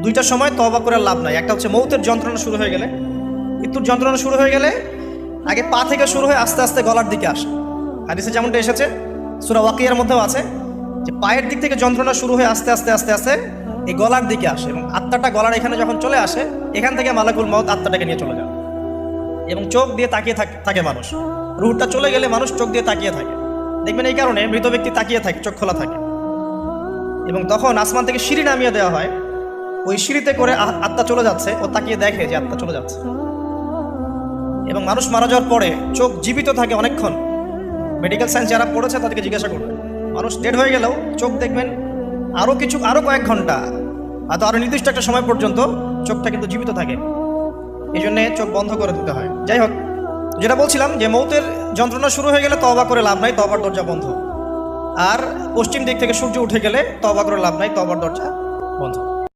দুইটার সময় তওবা করে লাভ নাই। একটা হচ্ছে মৌতের যন্ত্রণা শুরু হয়ে গেলে, মৃত্যুর যন্ত্রণা শুরু হয়ে গেলে আগে পা থেকে শুরু হয়ে আস্তে আস্তে গলার দিকে আসে। হাদিসে যেমনটা এসেছে, সূরা ওয়াকিয়ার মধ্যেও আছে যে পায়ের দিক থেকে যন্ত্রণা শুরু হয়ে আস্তে আস্তে আস্তে আস্তে এই গলার দিকে আসে, এবং আত্মাটা গলার এখানে যখন চলে আসে, এখান থেকে মালাকুল মউত আত্মাটাকে নিয়ে চলে যায় এবং চোখ দিয়ে তাকিয়ে থাকে মানুষ। রুহটা চলে গেলে মানুষ চোখ দিয়ে তাকিয়ে থাকে, দেখবেন এই কারণে মৃত ব্যক্তি তাকিয়ে থাকে, চোখ খোলা থাকে। এবং তখন আসমান থেকে সিঁড়ি নামিয়ে দেওয়া হয়, ওই সিঁড়িতে করে আত্মা চলে যাচ্ছে, ও তাকিয়ে দেখে যে আত্মা চলে যাচ্ছে। এবং মানুষ মারা যাওয়ার পরে চোখ জীবিত থাকে অনেকক্ষণ। মেডিকেল সায়েন্স যারা পড়েছে তাদেরকে জিজ্ঞাসা করবে, মানুষ ডেড হয়ে গেলেও চোখ দেখবেন আরও কয়েক ঘন্টা, হয়তো আরও নির্দিষ্ট একটা সময় পর্যন্ত চোখটা কিন্তু জীবিত থাকে। এই জন্যে চোখ বন্ধ করে দিতে হয়। যাই হোক, যেটা বলছিলাম যে মৌতের যন্ত্রণা শুরু হয়ে গেলে তওবা করে লাভ নাই, তওবার দরজা বন্ধ। আর পশ্চিম দিক থেকে সূর্য উঠে গেলে তওবা করে লাভ নাই, তওবার দরজা বন্ধ।